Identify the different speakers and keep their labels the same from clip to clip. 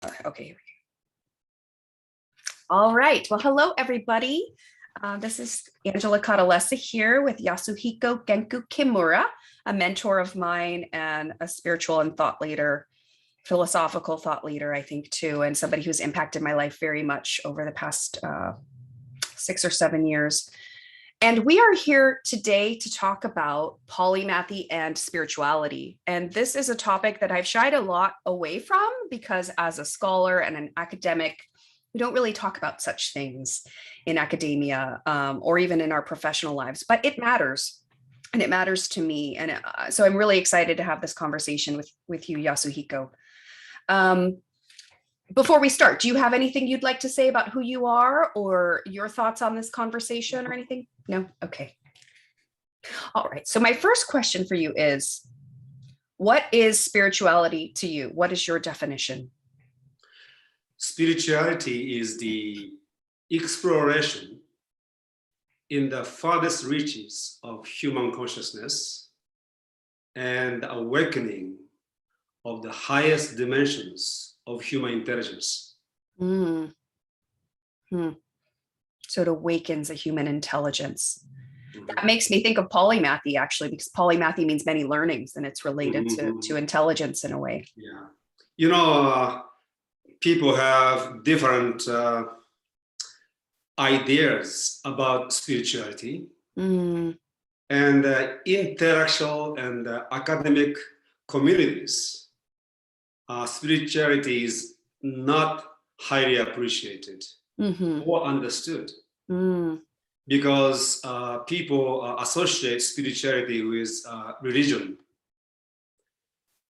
Speaker 1: Okay, here we go. All right. Well, hello, everybody. This is Angela Catalesa here with Yasuhiko Genku Kimura, a mentor of mine and a spiritual and thought leader, philosophical thought leader, I think, too, and somebody who's impacted my life very much over the past 6 or 7 years. And we are here today to talk about polymathy and spirituality. And this is a topic that I've shied a lot away from because as a scholar and an academic, we don't really talk about such things in academia or even in our professional lives, but it matters. And it matters to me. And so I'm really excited to have this conversation with you, Yasuhiko. Before we start, do you have anything you'd like to say about who you are or your thoughts on this conversation or anything? No? Okay. All right. So my first question for you is, what is spirituality to you? What is your definition?
Speaker 2: Spirituality is the exploration in the farthest reaches of human consciousness and awakening of the highest dimensions of human intelligence.
Speaker 1: So it awakens a human intelligence. That makes me think of polymathy, actually, because polymathy means many learnings and it's related to intelligence in a way.
Speaker 2: Yeah. You know, people have different ideas about spirituality. And intellectual and academic communities, spirituality is not highly appreciated or understood because people associate spirituality with religion.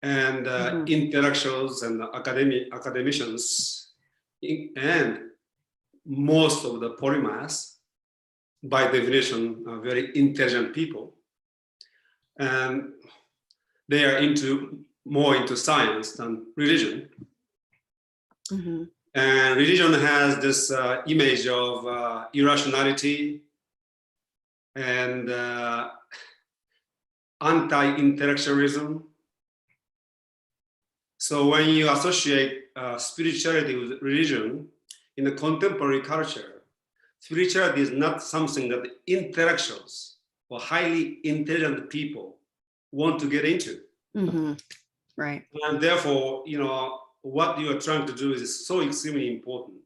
Speaker 2: And intellectuals and academicians and most of the polymaths, by definition, are very intelligent people. And they are more into science than religion. And religion has this image of irrationality and anti-intellectualism. So when you associate spirituality with religion in the contemporary culture, spirituality is not something that intellectuals or highly intelligent people want to get into.
Speaker 1: Right.
Speaker 2: And therefore, you know, what you are trying to do is so extremely important.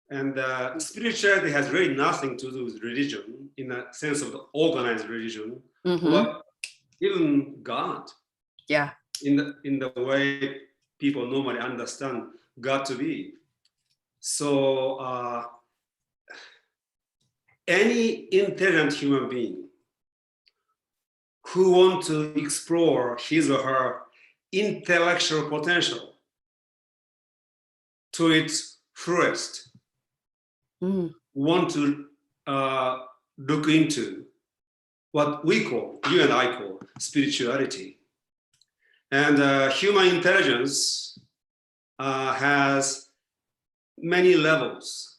Speaker 2: And spirituality has really nothing to do with religion in the sense of the organized religion, or even God.
Speaker 1: Yeah.
Speaker 2: In the way people normally understand God to be. So any intelligent human being who wants to explore his or her intellectual potential to its fullest, want to look into what we call, you and I call, spirituality. And human intelligence has many levels.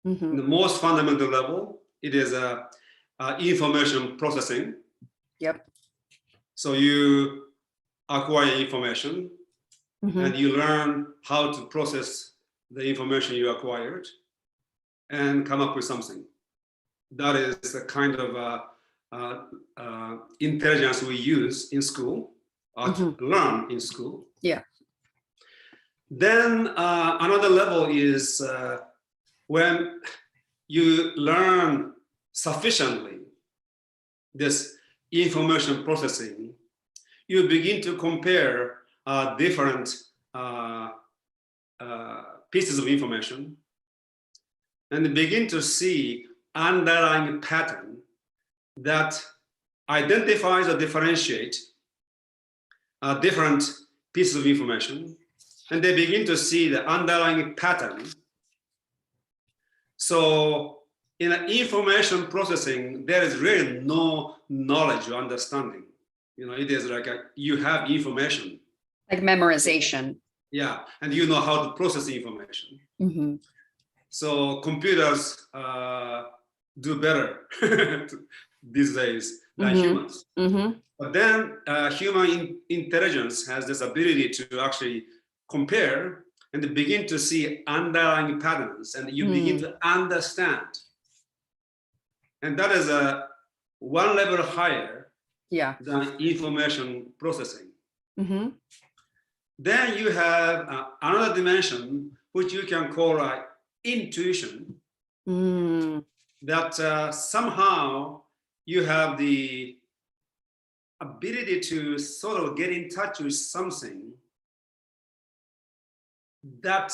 Speaker 2: The most fundamental level, it is information processing.
Speaker 1: Yep.
Speaker 2: So you acquire information and you learn how to process the information you acquired and come up with something. That is a kind of intelligence we use in school. Learn in school.
Speaker 1: Yeah.
Speaker 2: Then another level is when you learn sufficiently this information processing, you begin to compare different pieces of information and begin to see underlying pattern that identifies or differentiates different pieces of information, and they begin to see the underlying pattern. So in information processing, there is really no knowledge or understanding. You know, it is like you have information.
Speaker 1: Like memorization.
Speaker 2: Yeah, and you know how to process information. So computers do better these days than humans. But then human intelligence has this ability to actually compare and begin to see underlying patterns, and you begin to understand. And that is a one level higher than information processing. Then you have another dimension, which you can call intuition, that somehow you have the ability to sort of get in touch with something that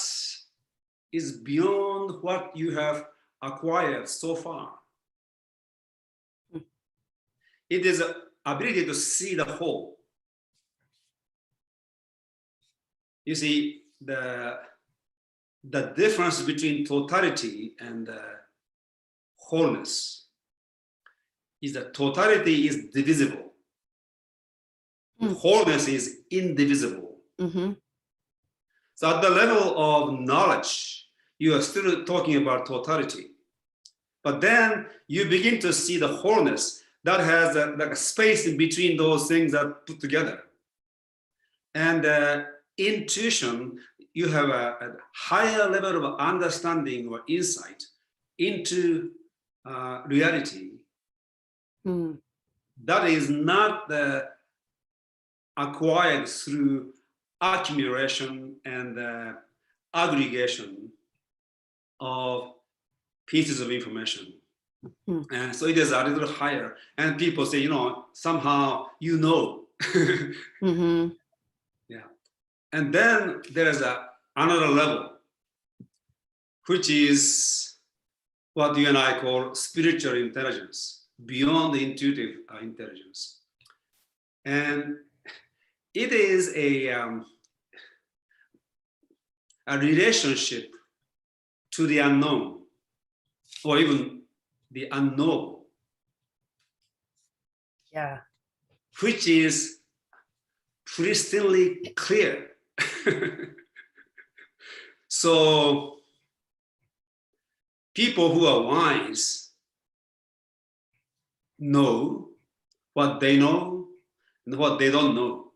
Speaker 2: is beyond what you have acquired so far. It is an ability to see the whole. You see, the difference between totality and wholeness is that totality is divisible. Wholeness is indivisible. So at the level of knowledge, you are still talking about totality. But then you begin to see the wholeness that has like a space in between those things that put together. And intuition, you have a higher level of understanding or insight into reality. That is not acquired through accumulation and aggregation of pieces of information. And so it is a little higher. And people say, somehow Yeah. And then there is another level, which is what you and I call spiritual intelligence, beyond intuitive intelligence. And it is a relationship to the unknown, or even the unknowable. Which is pristinely clear. So people who are wise know what they know and what they don't know.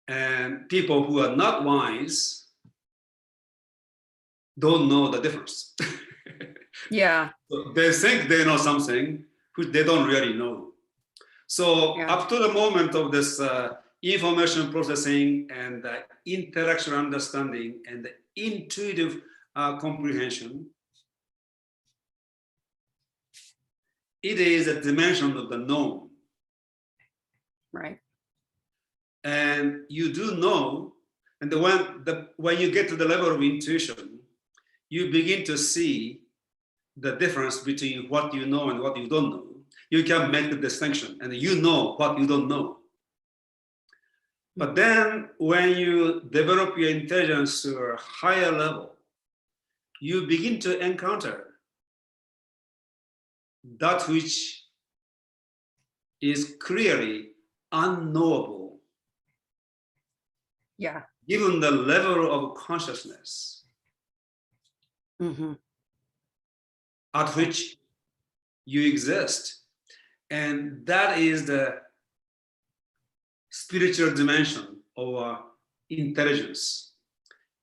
Speaker 2: And people who are not wise don't know the difference. So they think they know something which they don't really know. So up to the moment of this information processing and intellectual understanding and the intuitive comprehension, it is a dimension of the known.
Speaker 1: Right.
Speaker 2: And you do know, and when you get to the level of intuition, you begin to see the difference between what you know and what you don't know. You can make the distinction, and you know what you don't know. But then when you develop your intelligence to a higher level, you begin to encounter that which is clearly unknowable. Given the level of consciousness at which you exist. And that is the spiritual dimension of intelligence.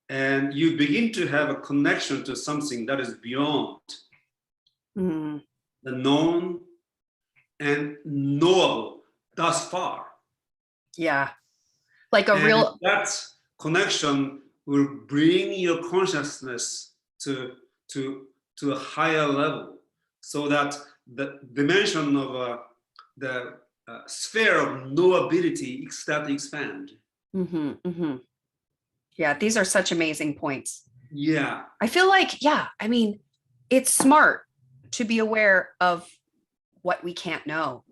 Speaker 2: And you begin to have a connection to something that is beyond the known and knowable thus far.
Speaker 1: Like a real...
Speaker 2: That connection will bring your consciousness to a higher level, so that the dimension of the sphere of knowability start to expand.
Speaker 1: These are such amazing points.
Speaker 2: I
Speaker 1: feel like, I mean, it's smart to be aware of what we can't know.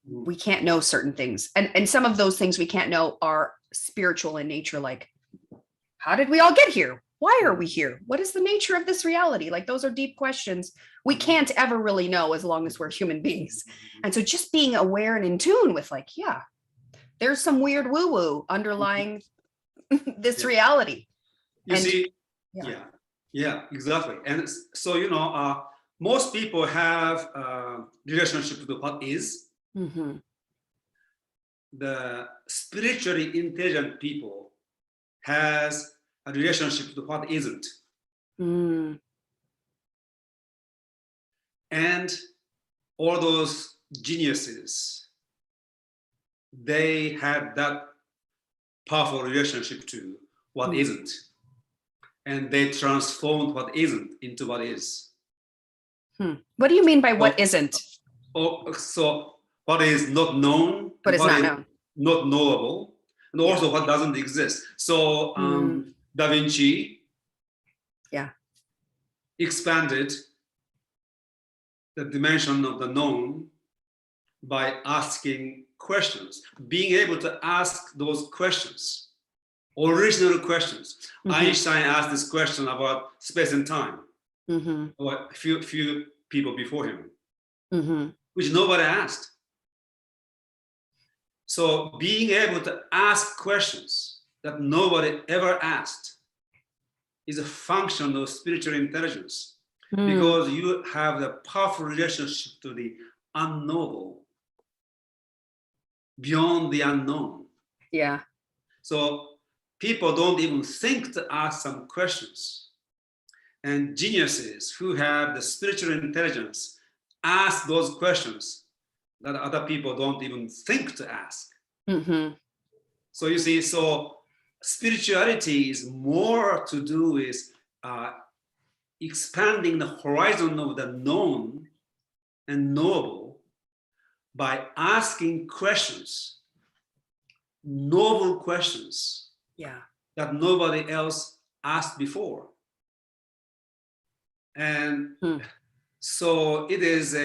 Speaker 1: We can't know certain things. And some of those things we can't know are spiritual in nature, like, how did we all get here? Why are we here? What is the nature of this reality? Like, those are deep questions we can't ever really know as long as we're human beings. And so just being aware and in tune with, like, there's some weird woo-woo underlying this reality.
Speaker 2: You see, exactly. And so, most people have a relationship with what is. the spiritually intelligent people has a relationship to what isn't.
Speaker 1: Mm.
Speaker 2: And all those geniuses, they had that powerful relationship to what isn't. And they transformed what isn't into what is.
Speaker 1: What do you mean by what isn't?
Speaker 2: So what is not known,
Speaker 1: What is
Speaker 2: what
Speaker 1: not
Speaker 2: is
Speaker 1: known?
Speaker 2: not knowable, and also
Speaker 1: Yeah.
Speaker 2: what doesn't exist. So Da Vinci expanded the dimension of the known by asking questions, being able to ask those questions, original questions. Einstein asked this question about space and time, or a few people before him, which nobody asked. So being able to ask questions that nobody ever asked is a function of spiritual intelligence, because you have the powerful relationship to the unknowable, beyond the unknown.
Speaker 1: Yeah.
Speaker 2: So people don't even think to ask some questions. And geniuses who have the spiritual intelligence ask those questions that other people don't even think to ask. So you see, so spirituality is more to do with expanding the horizon of the known and knowable by asking questions, novel questions, that nobody else asked before. And so it is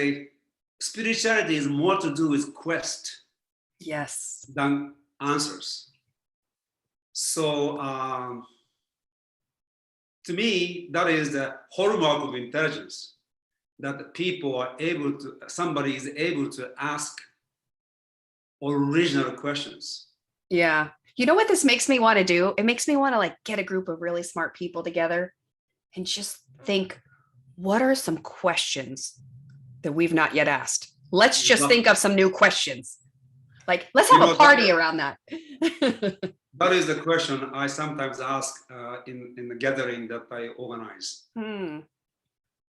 Speaker 2: spirituality is more to do with quest than answers. So to me, that is the hallmark of intelligence, that people are able to, somebody is able to ask original questions.
Speaker 1: Yeah. You know what this makes me want to do? It makes me want to like get a group of really smart people together and just think, what are some questions that we've not yet asked? Let's just think of some new questions. Like, let's have a party around that.
Speaker 2: That is the question I sometimes ask in the gathering that I organize.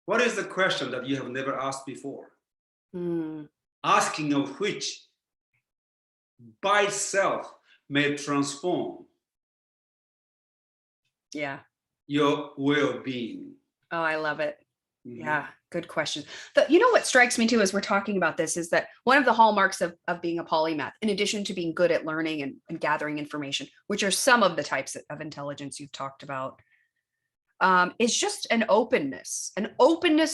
Speaker 2: What is the question that you have never asked before? Asking of which by itself may transform your way of being.
Speaker 1: Oh, I love it. Yeah, good question. You know what strikes me too as we're talking about this is that one of the hallmarks of being a polymath, in addition to being good at learning and gathering information, which are some of the types of intelligence you've talked about, is just an openness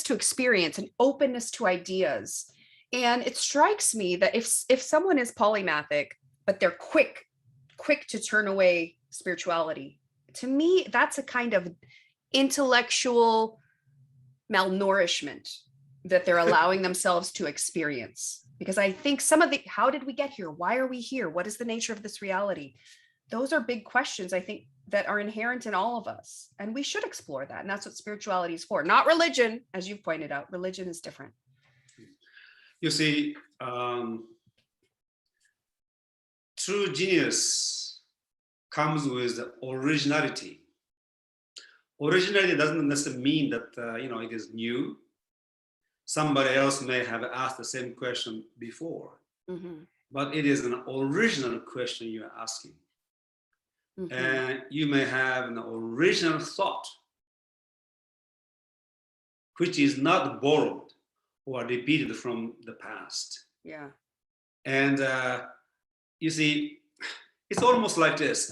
Speaker 1: to experience, an openness to ideas. And it strikes me that if someone is polymathic, but they're quick to turn away spirituality, to me, that's a kind of intellectual malnourishment that they're allowing themselves to experience. Because I think some of how did we get here? Why are we here? What is the nature of this reality? Those are big questions, I think, that are inherent in all of us. And we should explore that. And that's what spirituality is for. Not religion, as you've pointed out. Religion is different.
Speaker 2: You see, true genius comes with originality. Originality doesn't necessarily mean that it is new. Somebody else may have asked the same question before, but it is an original question you're asking. And you may have an original thought, which is not borrowed or repeated from the past. And you see, it's almost like this.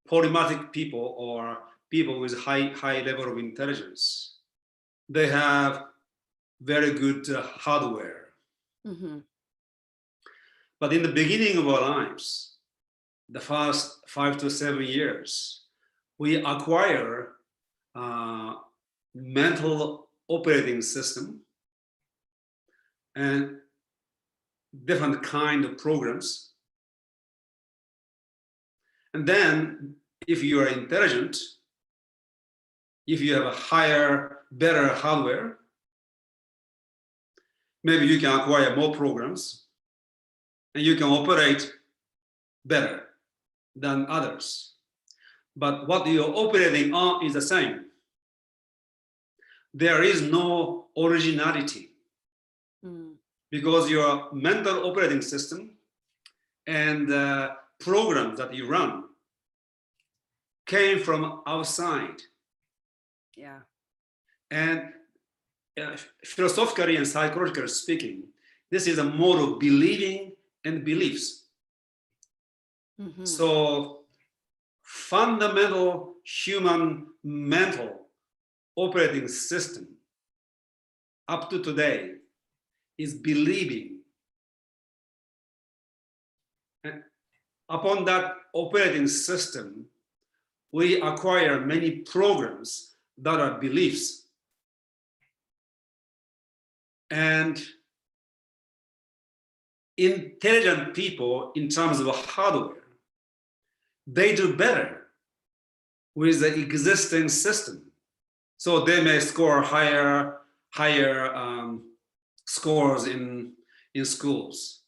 Speaker 2: Polymathic people or people with high level of intelligence, they have very good hardware. But in the beginning of our lives, the first 5 to 7 years, we acquire mental operating system and different kind of programs. And then if you are intelligent, if you have a better hardware, maybe you can acquire more programs and you can operate better than others. But what you're operating on is the same. There is no originality because your mental operating system and programs that you run came from outside.
Speaker 1: Yeah.
Speaker 2: And philosophically and psychologically speaking, this is a mode of believing and beliefs. So fundamental human mental operating system up to today is believing. And upon that operating system, we acquire many programs that are beliefs. And intelligent people, in terms of hardware, they do better with the existing system. So they may score higher scores in schools.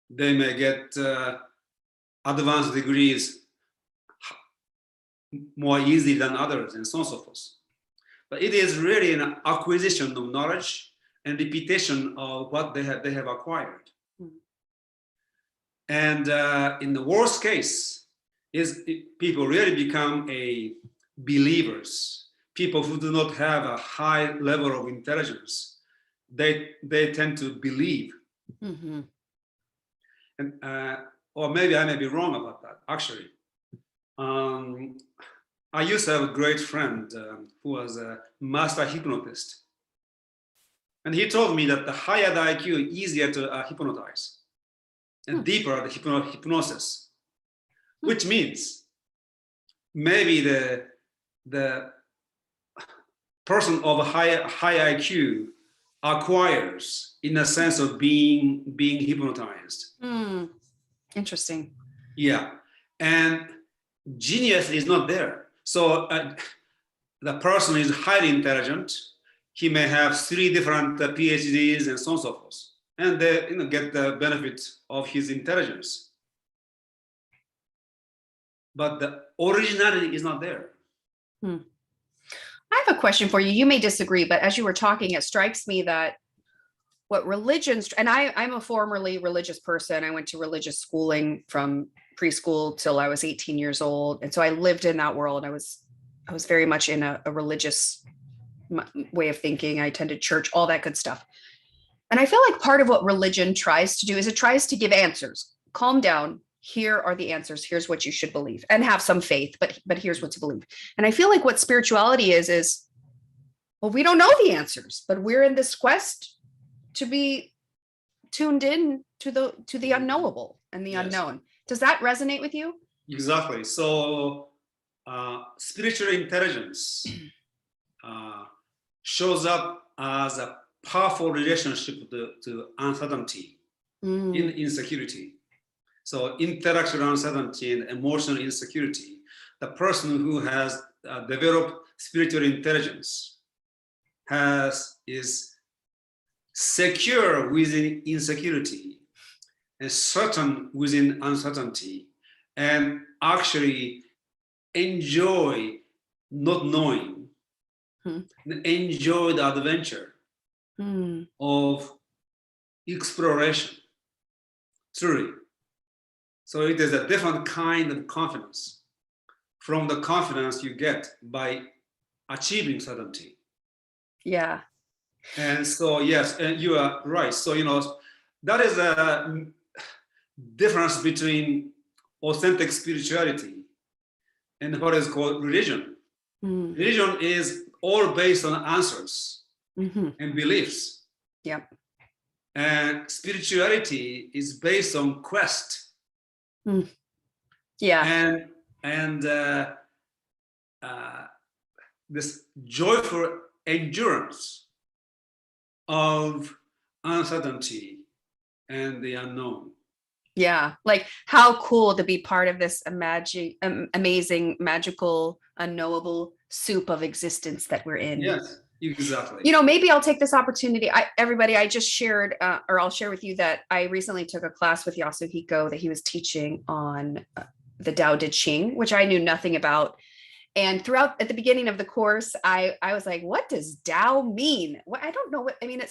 Speaker 2: They may get advanced degrees more easily than others, and so on and so forth. But it is really an acquisition of knowledge and repetition of what they have acquired. And in the worst case, people really become believers. People who do not have a high level of intelligence, they tend to believe. And or maybe I may be wrong about that. Actually, I used to have a great friend who was a master hypnotist, and he told me that the higher the IQ, easier to hypnotize, and deeper the hypnosis, which means maybe the person of a high IQ acquires in a sense of being hypnotized.
Speaker 1: Interesting.
Speaker 2: Yeah, and genius is not there. So the person is highly intelligent. He may have 3 different PhDs and so on and so forth, and they get the benefit of his intelligence. But the originality is not there.
Speaker 1: I have a question for you. You may disagree, but as you were talking, it strikes me that what religions, and I'm a formerly religious person. I went to religious schooling from preschool till I was 18 years old. And so I lived in that world. I was very much in a religious way of thinking. I attended church, all that good stuff. And I feel like part of what religion tries to do is it tries to give answers. Calm down. Here are the answers. Here's what you should believe, and have some faith, but here's what to believe. And I feel like what spirituality is, well, we don't know the answers, but we're in this quest to be tuned in to the unknowable and the unknown. Does that resonate with you? Exactly.
Speaker 2: So spiritual intelligence shows up as a powerful relationship to uncertainty, in insecurity. So intellectual uncertainty and emotional insecurity. The person who has developed spiritual intelligence is secure within insecurity and certain within uncertainty, and actually enjoy not knowing, enjoy the adventure of exploration, truly. So it is a different kind of confidence from the confidence you get by achieving certainty.
Speaker 1: Yeah.
Speaker 2: And so, yes, and you are right. So, that is a difference between authentic spirituality and what is called religion. Religion is all based on answers and beliefs.
Speaker 1: Yep.
Speaker 2: And spirituality is based on quest.
Speaker 1: Yeah.
Speaker 2: And this joyful endurance of uncertainty and the unknown.
Speaker 1: Yeah, like how cool to be part of this amazing, magical, unknowable soup of existence that we're in.
Speaker 2: Yes. Exactly.
Speaker 1: You know, maybe I'll take this opportunity. Everybody, I just shared, or I'll share with you that I recently took a class with Yasuhiko that he was teaching on the Tao Te Ching, which I knew nothing about. And throughout, at the beginning of the course, I was like, what does Tao mean? Well, I don't know what, I mean,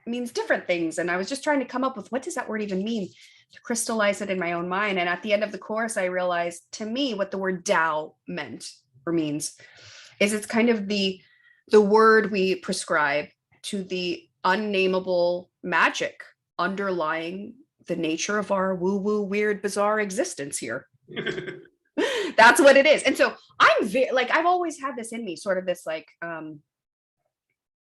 Speaker 1: means different things. And I was just trying to come up with, what does that word even mean, to crystallize it in my own mind. And at the end of the course, I realized, to me, what the word Tao meant or means is it's kind of the word we prescribe to the unnamable magic underlying the nature of our woo-woo, weird, bizarre existence here. That's what it is. And so I'm like, I've always had this in me, sort of this like,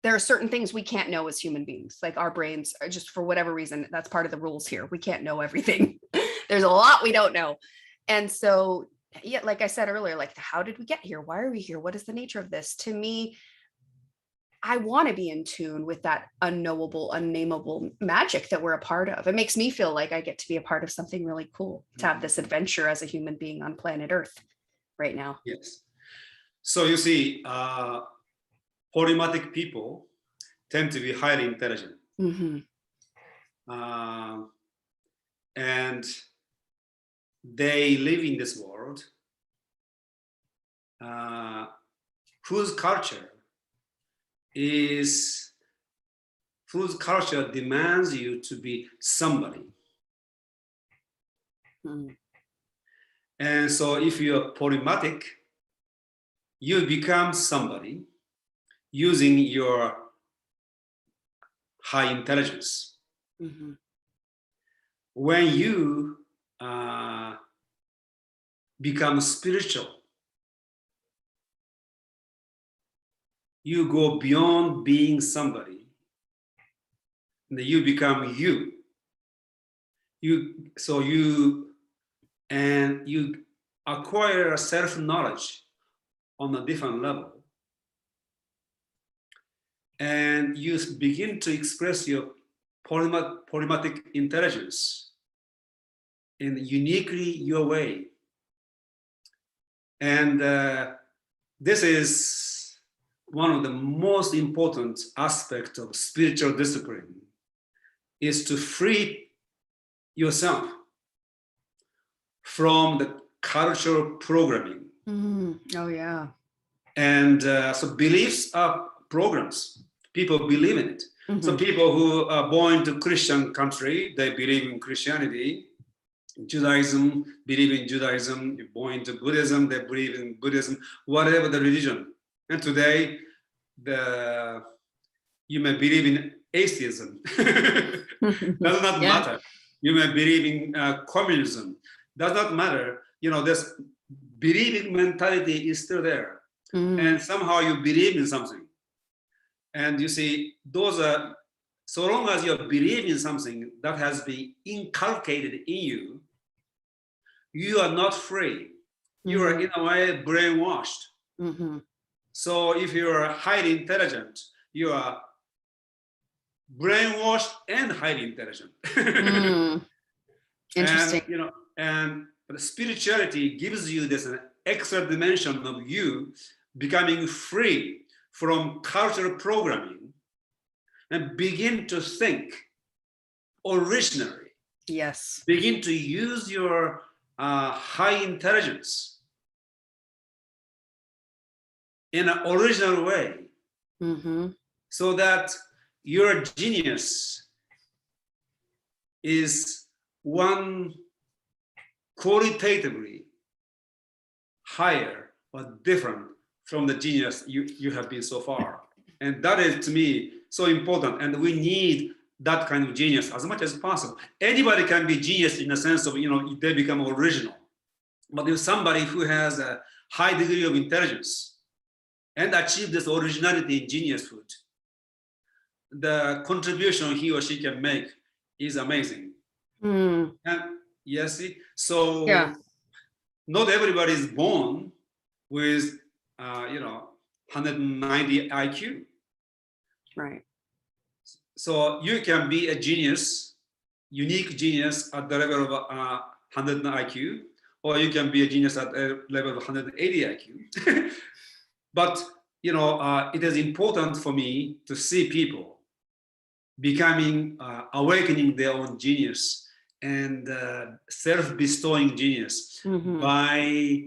Speaker 1: there are certain things we can't know as human beings. Like our brains are just, for whatever reason, that's part of the rules here. We can't know everything. There's a lot we don't know. And so, yeah, like I said earlier, like, how did we get here? Why are we here? What is the nature of this? To me, I want to be in tune with that unknowable, unnameable magic that we're a part of. It makes me feel like I get to be a part of something really cool, to have this adventure as a human being on planet Earth right now.
Speaker 2: Yes. So you see, polymathic people tend to be highly intelligent.
Speaker 1: Mm-hmm.
Speaker 2: And they live in this world whose culture demands you to be somebody.
Speaker 1: Mm.
Speaker 2: And so if you're polymathic, you become somebody using your high intelligence.
Speaker 1: Mm-hmm.
Speaker 2: When you become spiritual, you go beyond being somebody, and you become you. You acquire self-knowledge on a different level, and you begin to express your polymathic intelligence in uniquely your way. And this is one of the most important aspects of spiritual discipline, is to free yourself from the cultural programming.
Speaker 1: Mm-hmm. Oh, yeah.
Speaker 2: And so beliefs are programs. People believe in it. Mm-hmm. So people who are born to Christian country, they believe in Christianity. Judaism, believe in Judaism. You're born into Buddhism, they believe in Buddhism, whatever the religion. And today, you may believe in atheism. Does not matter. You may believe in communism. Does not matter. You know, this believing mentality is still there. And somehow you believe in something. And you see, those are, so long as you believe in something that has been inculcated in you, you are not free. You are in a way brainwashed. Mm-hmm. So if you are highly intelligent, you are brainwashed and highly intelligent.
Speaker 1: Interesting.
Speaker 2: And, you know, and the spirituality gives you this extra dimension of you becoming free from cultural programming and begin to think originally.
Speaker 1: Yes.
Speaker 2: Begin to use your high intelligence in an original way, so that your genius is one qualitatively higher or different from the genius you have been so far. And that is, to me, so important. And we need that kind of genius as much as possible. Anybody can be genius in the sense of, you know, they become original. But if somebody who has a high degree of intelligence and achieve this originality in geniushood, the contribution he or she can make is amazing. And yes, see, so yeah. Not everybody is born with, 190 IQ.
Speaker 1: Right.
Speaker 2: So you can be a genius, unique genius at the level of 100 IQ, or you can be a genius at a level of 180 IQ. But it is important for me to see people becoming, awakening their own genius and self-bestowing genius by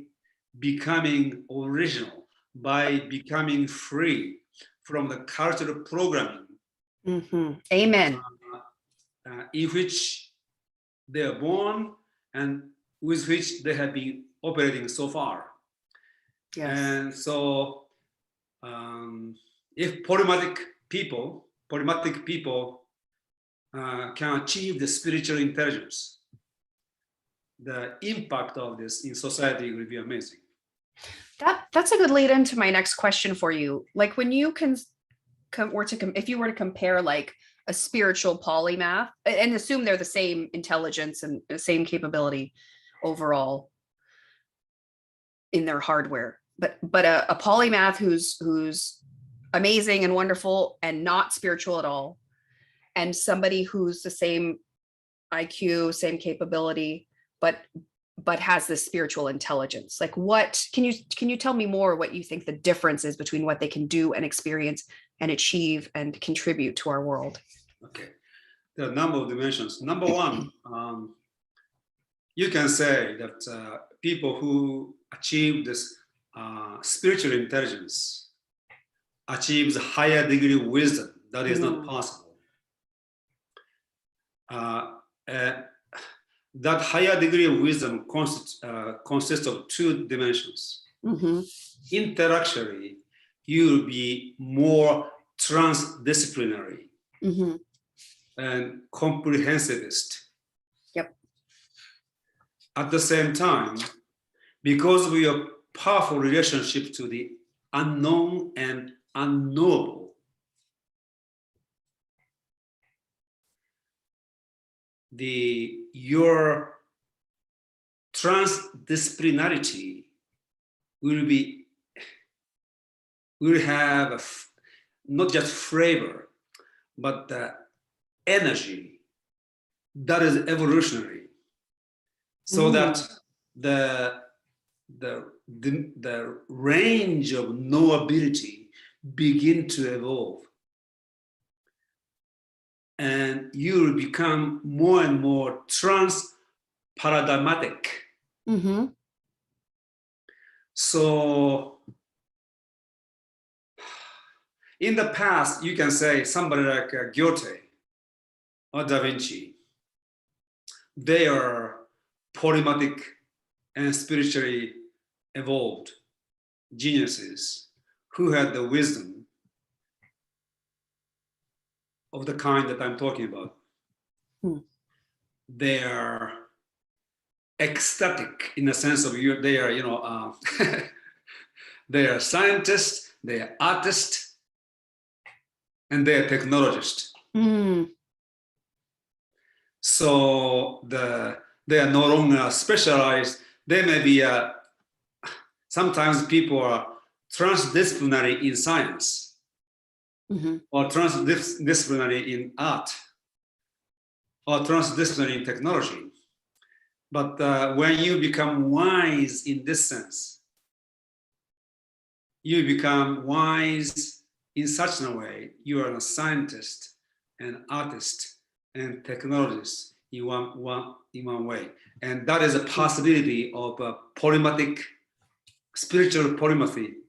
Speaker 2: becoming original, by becoming free from the cultural programming
Speaker 1: Amen.
Speaker 2: In which they are born and with which they have been operating so far.
Speaker 1: Yes.
Speaker 2: And so if polymathic people can achieve the spiritual intelligence, the impact of this in society will be amazing.
Speaker 1: That's a good lead into my next question for you. Like when you if you were to compare like a spiritual polymath and assume they're the same intelligence and the same capability overall in their hardware, but a polymath who's amazing and wonderful and not spiritual at all, and somebody who's the same IQ, same capability, but has this spiritual intelligence. Like what can you tell me more what you think the difference is between what they can do and experience and achieve and contribute to our world?
Speaker 2: Okay, there are a number of dimensions. Number one, you can say that people who achieve this spiritual intelligence achieves a higher degree of wisdom. That is not possible. That higher degree of wisdom consists of two dimensions. Intellectually, you will be more transdisciplinary and comprehensivist.
Speaker 1: Yep.
Speaker 2: At the same time, because of your powerful relationship to the unknown and unknowable, your transdisciplinarity will have not just flavor, but the energy that is evolutionary, so that the range of knowability begin to evolve. And you will become more and more trans-paradigmatic. So in the past, you can say somebody like Goethe or Da Vinci, they are polymathic and spiritually evolved geniuses who had the wisdom of the kind that I'm talking about. They are ecstatic in the sense of they are, they are scientists, they are artists, and they are technologists. So they are no longer specialized. They may be, sometimes people are transdisciplinary in science. Or transdisciplinary in art, or transdisciplinary in technology. But when you become wise in this sense, you become wise in such a way, you are a scientist, an artist, and technologist in one way. And that is a possibility of a polymathic, spiritual polymathy.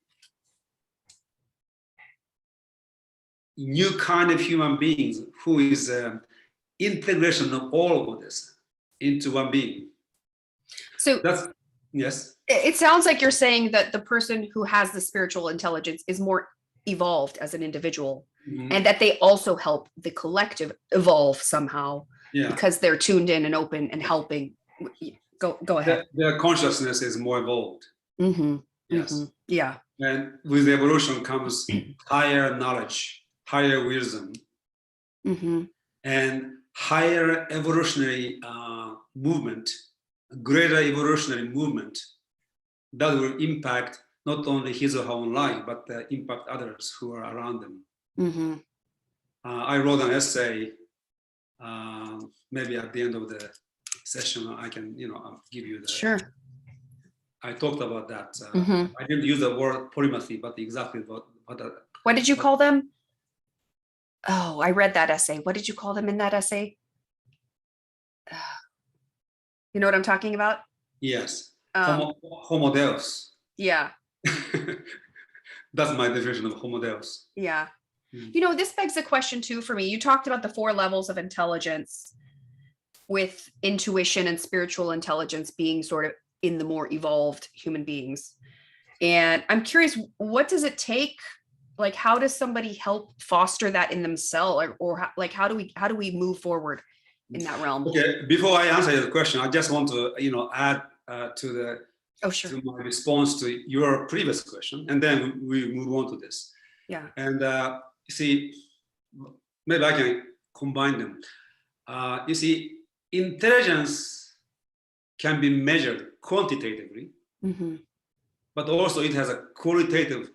Speaker 2: New kind of human beings who is integration of all of this into one being. So that's, yes.
Speaker 1: It sounds like you're saying that the person who has the spiritual intelligence is more evolved as an individual, and that they also help the collective evolve somehow because they're tuned in and open and helping. Go ahead.
Speaker 2: Their consciousness is more evolved. Yes.
Speaker 1: Yeah.
Speaker 2: And with evolution comes higher knowledge, higher wisdom, and higher evolutionary movement, greater evolutionary movement that will impact not only his or her own life, but impact others who are around them. I wrote an essay, maybe at the end of the session, I can, I'll give you the.
Speaker 1: Sure.
Speaker 2: I talked about that. I didn't use the word polymathy, but exactly about
Speaker 1: What did you call them? Oh, I read that essay. What did you call them in that essay? You know what I'm talking about?
Speaker 2: Yes.
Speaker 1: Um,
Speaker 2: Homo Deus.
Speaker 1: yeah,
Speaker 2: That's my definition of Homo Deus.
Speaker 1: yeah.
Speaker 2: Mm.
Speaker 1: You know, this begs a question too for me. You talked about the 4 levels of intelligence, with intuition and spiritual intelligence being sort of in the more evolved human beings. And I'm curious, what does it take? Like, how does somebody help foster that in themselves, or like, how do we move forward in that realm?
Speaker 2: Okay, before I answer your question, I just want to, add to
Speaker 1: Oh, sure.
Speaker 2: to my response to your previous question, and then we move on to this.
Speaker 1: Yeah.
Speaker 2: And you see, maybe I can combine them. You see, intelligence can be measured quantitatively,
Speaker 1: Mm-hmm.
Speaker 2: but also it has a qualitative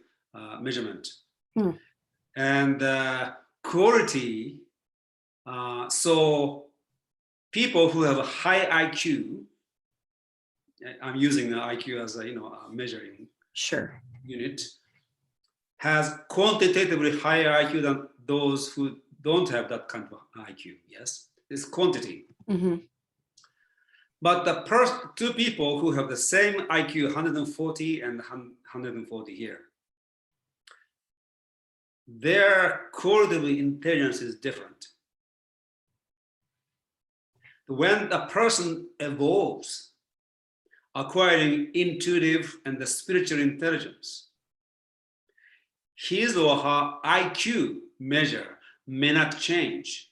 Speaker 2: measurement.
Speaker 1: Hmm.
Speaker 2: And quality, so people who have a high IQ, I'm using the IQ as a a measuring
Speaker 1: Sure.
Speaker 2: unit, has quantitatively higher IQ than those who don't have that kind of IQ. Yes, it's quantity.
Speaker 1: Mm-hmm.
Speaker 2: But the two people who have the same IQ, 140 and 140 here, their qualitative intelligence is different. When a person evolves, acquiring intuitive and the spiritual intelligence, his or her IQ measure may not change,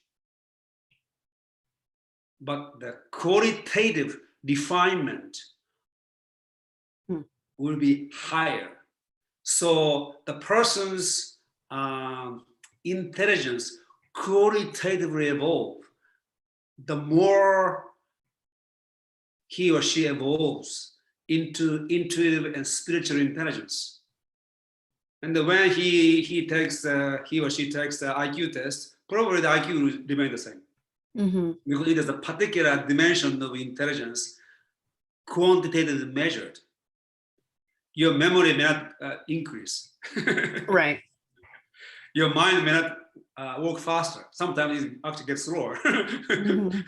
Speaker 2: but the qualitative refinement will be higher. So the person's intelligence qualitatively evolve. The more he or she evolves into intuitive and spiritual intelligence. And when he or she takes the IQ test, probably the IQ will remain the same.
Speaker 1: Mm-hmm.
Speaker 2: Because it is a particular dimension of intelligence quantitatively measured. Your memory may not increase.
Speaker 1: Right.
Speaker 2: Your mind may not work faster. Sometimes it actually gets slower.
Speaker 1: Mm-hmm.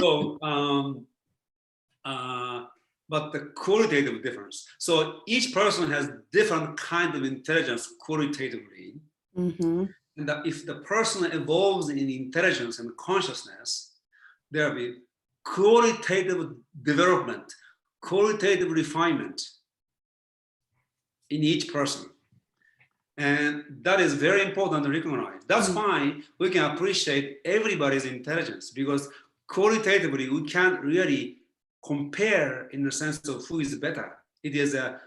Speaker 2: So, but the qualitative difference. So each person has different kind of intelligence qualitatively.
Speaker 1: Mm-hmm.
Speaker 2: And that if the person evolves in intelligence and consciousness, there will be qualitative development, qualitative refinement in each person. And that is very important to recognize. That's why we can appreciate everybody's intelligence, because qualitatively we can't really compare in the sense of who is better. It is a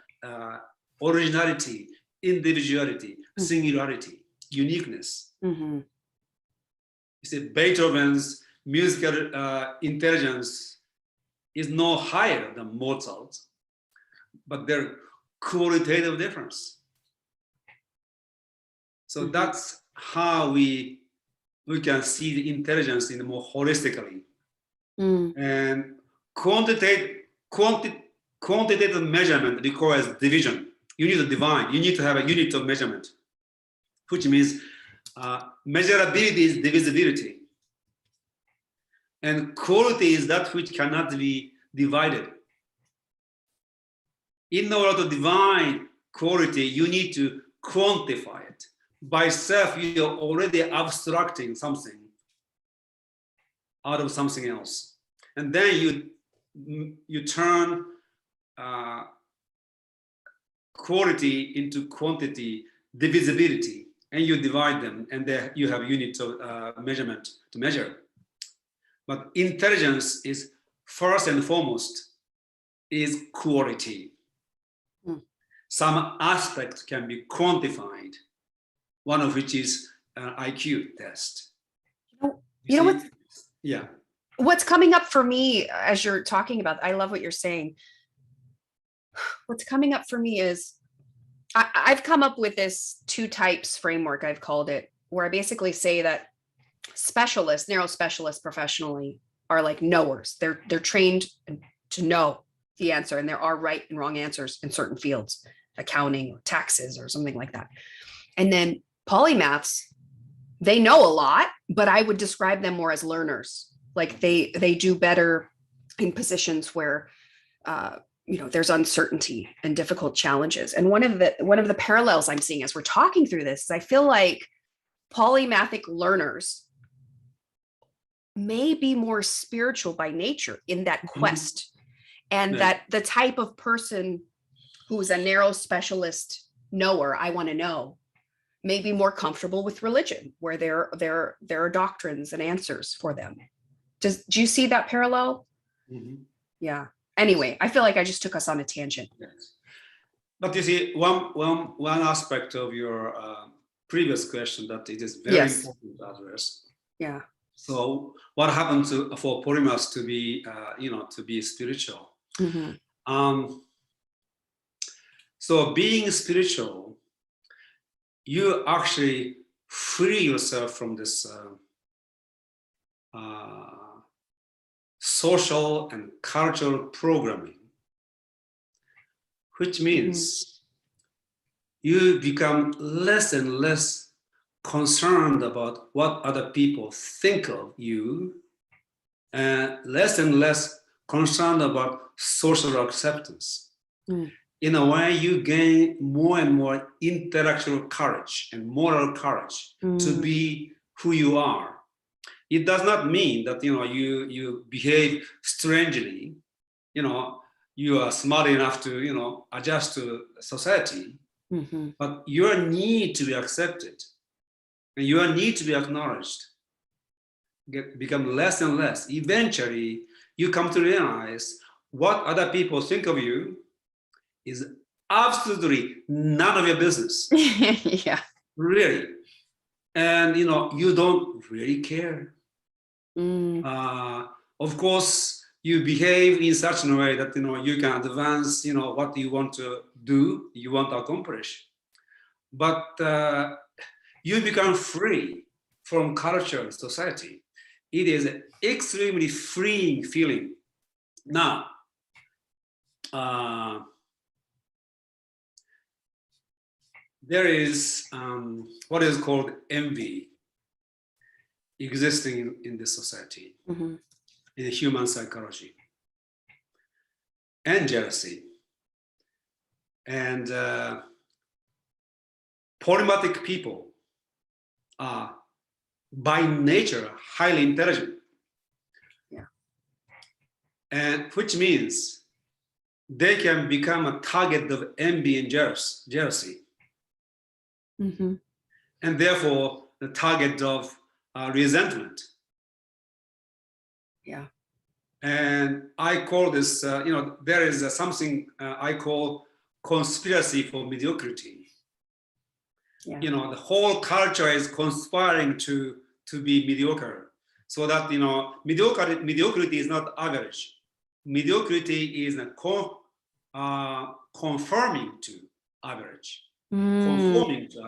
Speaker 2: originality, individuality, singularity, uniqueness.
Speaker 1: Mm-hmm.
Speaker 2: You see, Beethoven's musical intelligence is no higher than Mozart's, but their qualitative difference. So that's how we can see the intelligence in more holistically. And quantitative measurement requires division. You need to divide. You need to have a unit of measurement, which means measurability is divisibility. And quality is that which cannot be divided. In order to divide quality, you need to quantify it. By self, you're already abstracting something out of something else. And then you turn quality into quantity, divisibility, and you divide them, and there you have units of measurement to measure. But intelligence is first and foremost is quality. Some aspects can be quantified, one of which is an IQ test.
Speaker 1: You know what?
Speaker 2: Yeah.
Speaker 1: What's coming up for me as you're talking about, I love what you're saying. What's coming up for me is I've come up with this 2 types framework, I've called it, where I basically say that specialists, narrow specialists professionally, are like knowers. They're trained to know the answer, and there are right and wrong answers in certain fields, accounting or taxes or something like that. And then polymaths, they know a lot, but I would describe them more as learners. Like they do better in positions where there's uncertainty and difficult challenges. And one of the parallels I'm seeing as we're talking through this is I feel like polymathic learners may be more spiritual by nature in that quest, and that the type of person who's a narrow specialist knower, I want to know, may be more comfortable with religion, where there are doctrines and answers for them. Do you see that parallel? Yeah. Anyway, I feel like I just took us on a tangent.
Speaker 2: Yes. But you see, one aspect of your previous question that it is very important to address.
Speaker 1: Yeah.
Speaker 2: So what happened for polymaths to be to be spiritual? So being spiritual, you actually free yourself from this social and cultural programming, which means you become less and less concerned about what other people think of you, and less concerned about social acceptance. In a way, you gain more and more intellectual courage and moral courage to be who you are. It does not mean that you behave strangely. You are smart enough to adjust to society, but your need to be accepted and your need to be acknowledged become less and less. Eventually, you come to realize what other people think of you is absolutely none of your business.
Speaker 1: Yeah.
Speaker 2: Really. And you don't really care. Of course, you behave in such a way that you can advance what you want to do, you want to accomplish. But you become free from culture and society. It is an extremely freeing feeling. Now, there is what is called envy existing in this society, in the human psychology, and jealousy. And polymathic people are by nature highly intelligent.
Speaker 1: Yeah.
Speaker 2: And which means they can become a target of envy and jealousy. And therefore the target of resentment.
Speaker 1: Yeah.
Speaker 2: And I call this, there is something I call conspiracy for mediocrity.
Speaker 1: Yeah.
Speaker 2: The whole culture is conspiring to be mediocre, so that mediocrity is not average. Mediocrity is conforming to average. Conforming to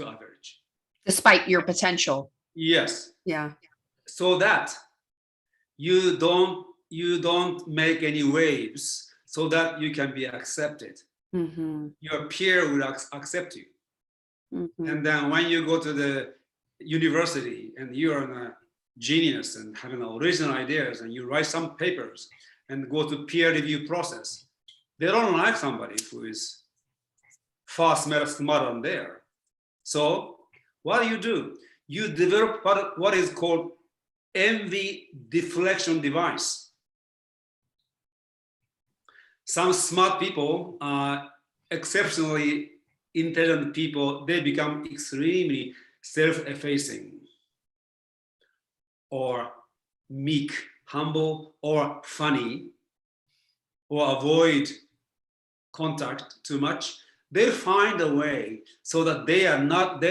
Speaker 2: average.
Speaker 1: Despite your potential.
Speaker 2: Yes.
Speaker 1: Yeah.
Speaker 2: So that you don't make any waves, so that you can be accepted. Your peer will accept you. And then when you go to the university and you're a genius and having original ideas and you write some papers and go to peer review process, they don't like somebody who is far smarter than they are. So what do? You develop what is called envy deflection device. Some smart people, exceptionally intelligent people, they become extremely self-effacing or meek, humble, or funny, or avoid contact too much. They find a way so that they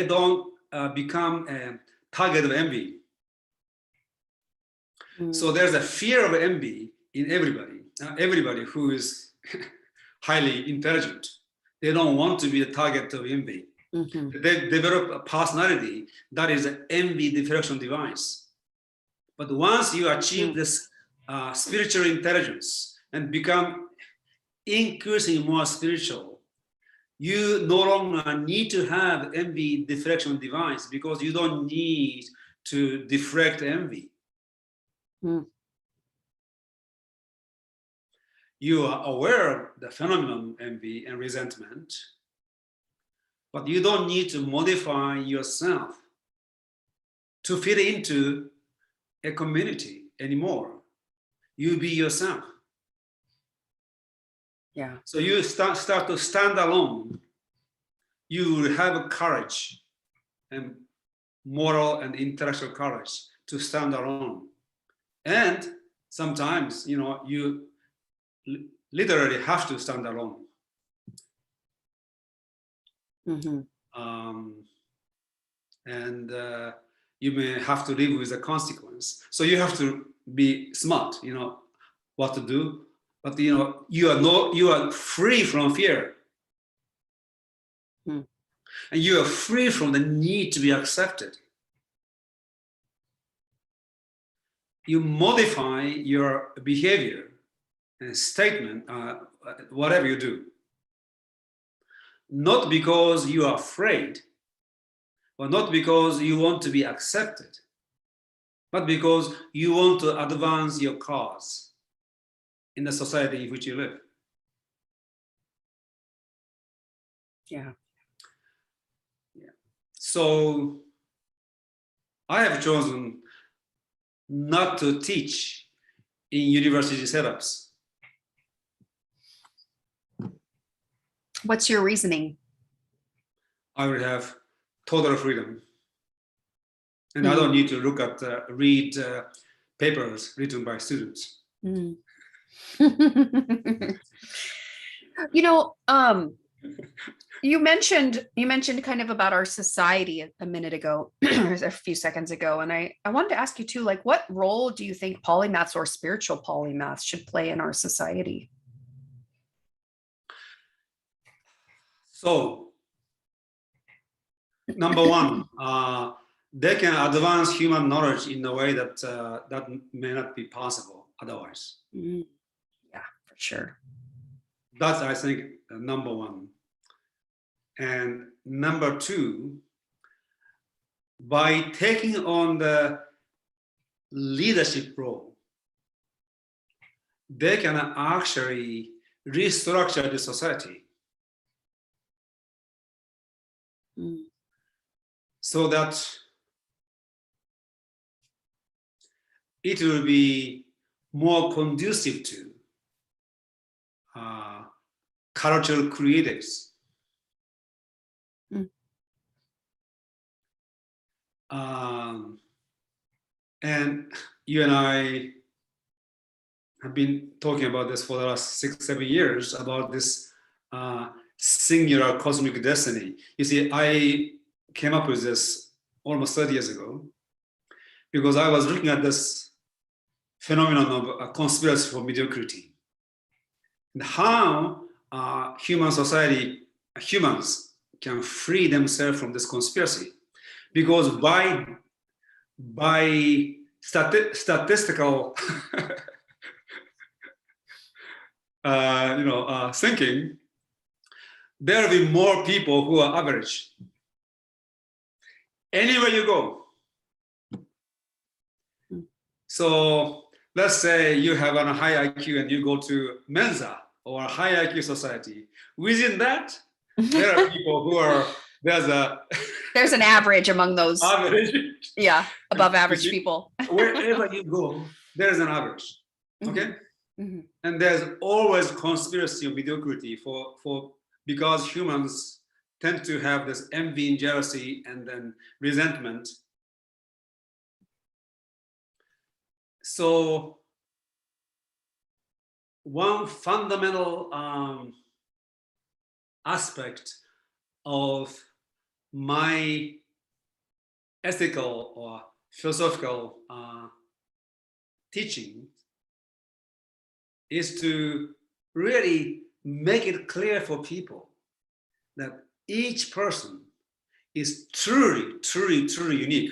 Speaker 2: don't become a target of envy. So there's a fear of envy in everybody who is highly intelligent. They don't want to be a target of envy. They develop a personality that is an envy deflection device. But once you achieve this spiritual intelligence and become increasingly more spiritual, you no longer need to have envy deflection device because you don't need to deflect envy.
Speaker 1: Mm.
Speaker 2: You are aware of the phenomenon envy and resentment, but you don't need to modify yourself to fit into a community anymore. You be yourself.
Speaker 1: Yeah.
Speaker 2: So you start to stand alone. You will have courage and moral and intellectual courage to stand alone. And sometimes, you literally have to stand alone.
Speaker 1: Mm-hmm.
Speaker 2: And you may have to live with the consequence. So you have to be smart, what to do. But you are free from fear.
Speaker 1: Mm.
Speaker 2: And you are free from the need to be accepted. You modify your behavior and statement, whatever you do, not because you are afraid, or not because you want to be accepted, but because you want to advance your cause in the society in which you live.
Speaker 1: Yeah.
Speaker 2: So I have chosen not to teach in university setups.
Speaker 1: What's your reasoning?
Speaker 2: I will have total freedom. And I don't need to read papers written by students.
Speaker 1: Mm. You mentioned kind of about our society a minute ago, a few seconds ago, and I wanted to ask you too, like, what role do you think polymaths or spiritual polymaths should play in our society?
Speaker 2: So, number one, they can advance human knowledge in a way that that may not be possible otherwise.
Speaker 1: Mm. Yeah, for sure.
Speaker 2: That's, I think, number one. And number two, by taking on the leadership role, they can actually restructure the society.
Speaker 1: Mm.
Speaker 2: So that it will be more conducive to cultural creatives.
Speaker 1: Mm.
Speaker 2: And you and I have been talking about this for the last 6-7 years, about this singular cosmic destiny. You see, I came up with this almost 30 years ago because I was looking at this phenomenon of a conspiracy for mediocrity and how human society, humans can free themselves from this conspiracy. Because by statistical thinking, there will be more people who are average. Anywhere you go. So let's say you have a high IQ and you go to Mensa or a high IQ society. Within that, there are people who are,
Speaker 1: there's an average among those
Speaker 2: average.
Speaker 1: Yeah, above average people.
Speaker 2: Wherever you go, there's an average. Okay?
Speaker 1: Mm-hmm.
Speaker 2: And there's always conspiracy of mediocrity because humans tend to have this envy and jealousy and then resentment. So one fundamental aspect of my ethical or philosophical teaching is to really make it clear for people that each person is truly, truly, truly unique.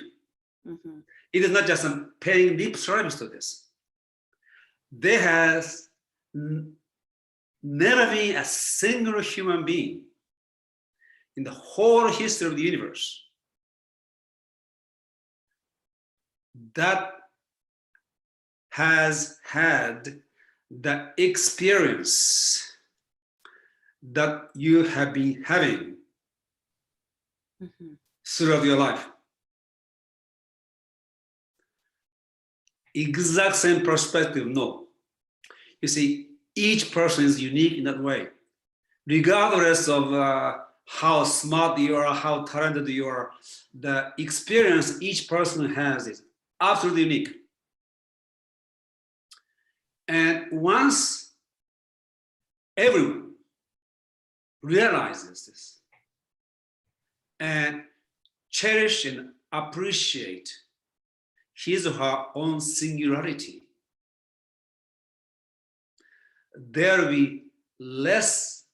Speaker 2: Mm-hmm. It is not just paying lip service to this. there has never been a single human being in the whole history of the universe that has had the experience that you have been having throughout your life. Exact same perspective, no. You see, each person is unique in that way. Regardless of how smart you are, how talented you are, the experience each person has is absolutely unique. And once everyone realizes this and cherish and appreciate his or her own singularity, there will be less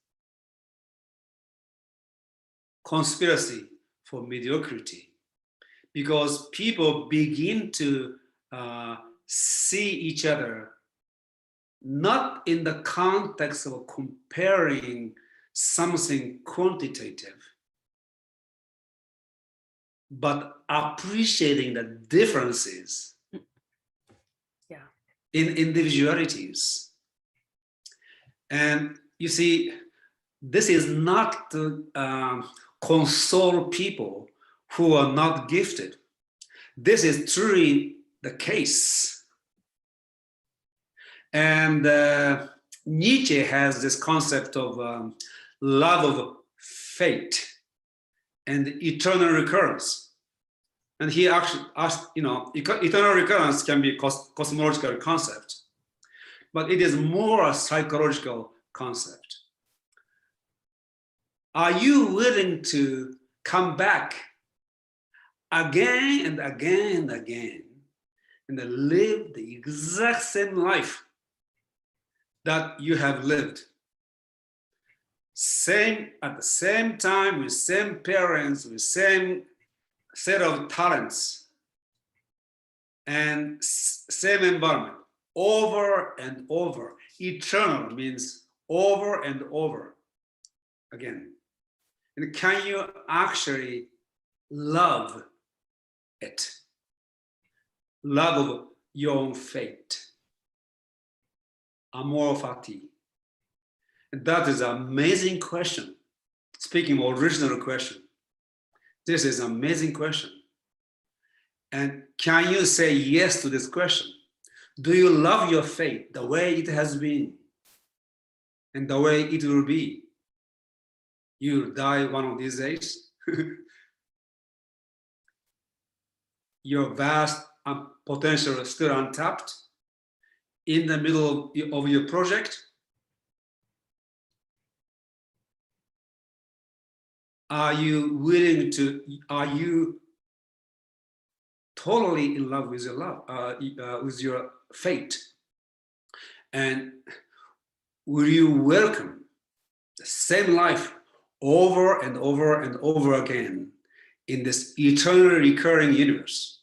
Speaker 2: conspiracy for mediocrity, because people begin to see each other not in the context of comparing something quantitative, but appreciating the differences in individualities. And you see, this is not to console people who are not gifted. This is truly the case. And Nietzsche has this concept of love of fate and eternal recurrence. And he actually asked, eternal recurrence can be a cosmological concept, but it is more a psychological concept. Are you willing to come back again and again and again and live the exact same life that you have lived? At the same time, with same parents, with same set of talents, and same environment, over and over. Eternal means over and over again. And can you actually love it? Love of your own fate. Amor fati. And that is an amazing question. Speaking of original question, this is an amazing question. And can you say yes to this question? Do you love your fate the way it has been and the way it will be? You'll die one of these days. Your vast potential is still untapped in the middle of your project. Are you willing to, are you totally in love with your love, with your fate? And will you welcome the same life over and over and over again in this eternally recurring universe?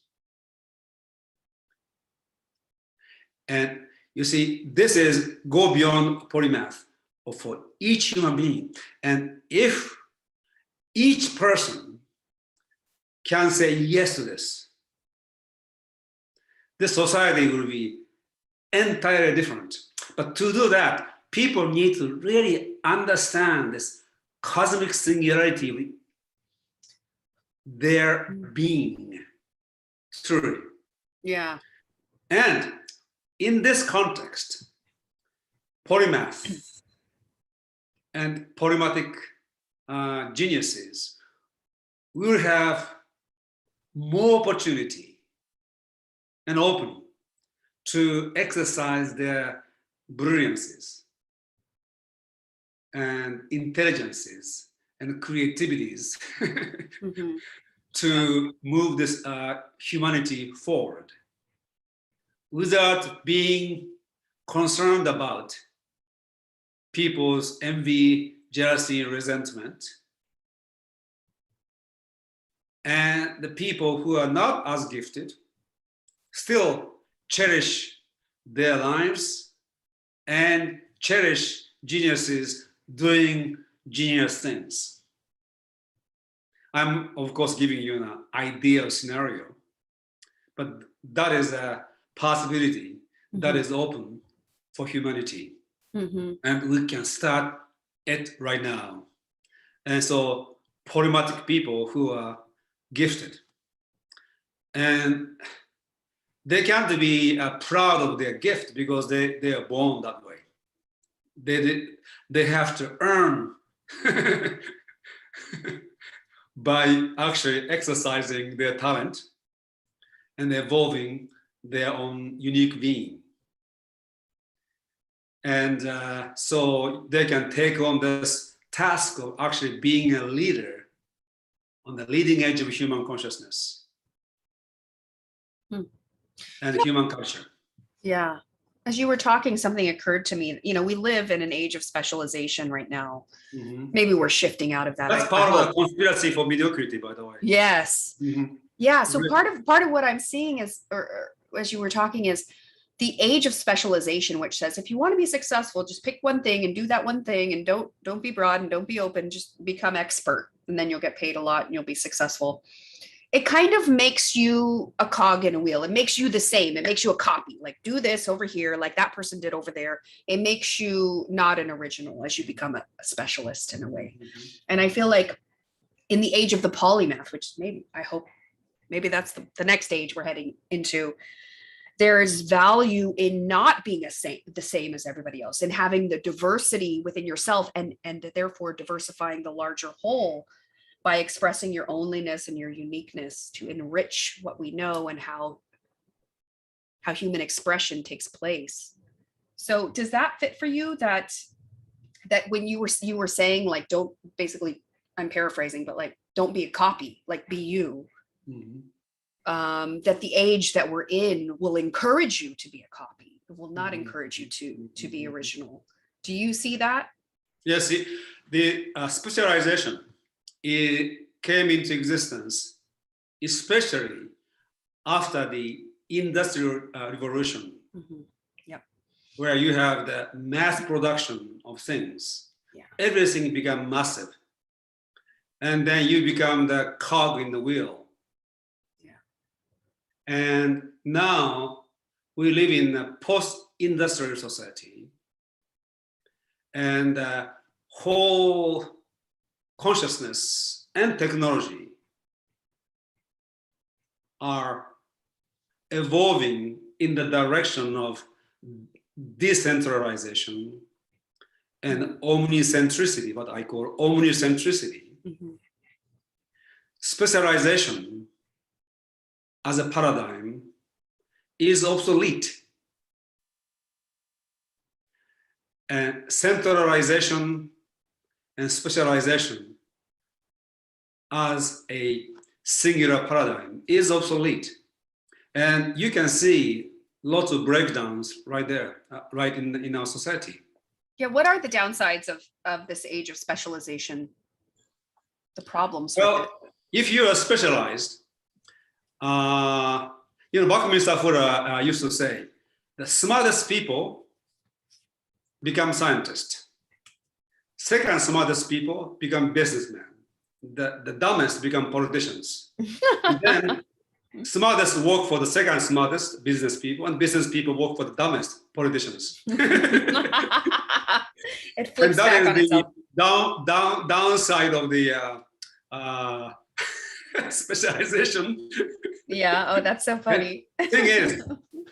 Speaker 2: And you see, this is go beyond polymath for each human being. And if each person can say yes to this, this society will be entirely different. But to do that, people need to really understand this cosmic singularity of their being, truly.
Speaker 1: Yeah.
Speaker 2: And in this context, polymath and polymathic geniuses will have more opportunity and opening to exercise their brilliances and intelligences and creativities to move this humanity forward without being concerned about people's envy, jealousy, resentment. And the people who are not as gifted still cherish their lives and cherish geniuses doing genius things. I'm, of course, giving you an ideal scenario, but that is a possibility that is open for humanity. And we can start it right now. And so polymathic people who are gifted, and they can't be proud of their gift because they are born that way. They have to earn by actually exercising their talent and evolving their own unique being. And so they can take on this task of actually being a leader on the leading edge of human consciousness and human culture.
Speaker 1: Yeah. As you were talking, something occurred to me. You know, we live in an age of specialization right now. Maybe we're shifting out of that.
Speaker 2: That's part of the conspiracy for mediocrity, by the way.
Speaker 1: Yes. Yeah. So part of what I'm seeing is, or as you were talking, is the age of specialization, which says if you want to be successful, just pick one thing and do that one thing, and don't be broad and don't be open. Just become expert, and then you'll get paid a lot and you'll be successful. It kind of makes you a cog in a wheel. It makes you the same. It makes you a copy. Like, do this over here, like that person did over there. It makes you not an original as you become a specialist in a way. And I feel like in the age of the polymath, which I hope maybe that's the next age we're heading into, there is value in not being the same as everybody else, and having the diversity within yourself, and therefore diversifying the larger whole by expressing your onlyness and your uniqueness to enrich what we know and how human expression takes place. So does that fit for you, that when you were saying, like, don't, basically, I'm paraphrasing, but like, don't be a copy, like be you. That the age that we're in will encourage you to be a copy. It will not encourage you to be original. Do you see that?
Speaker 2: Yes, the specialization, it came into existence, especially after the Industrial Revolution, where you have the mass production of things. Everything became massive, and then you become the cog in the wheel. And now we live in a post-industrial society, and whole consciousness and technology are evolving in the direction of decentralization and omnicentricity, what I call omnicentricity. Specialization as a paradigm is obsolete. And centralization and specialization as a singular paradigm is obsolete. And you can see lots of breakdowns right there, right in our society.
Speaker 1: Yeah, what are the downsides of this age of specialization? The problems with it?
Speaker 2: If you are specialized, Buckminster Fuller used to say, the smartest people become scientists. Second smartest people become businessmen. The dumbest become politicians. And then smartest work for the second smartest business people, and business people work for the dumbest politicians.
Speaker 1: It flips back on itself.
Speaker 2: Downside of the specialization.
Speaker 1: Yeah. Oh, that's so funny.
Speaker 2: And thing is,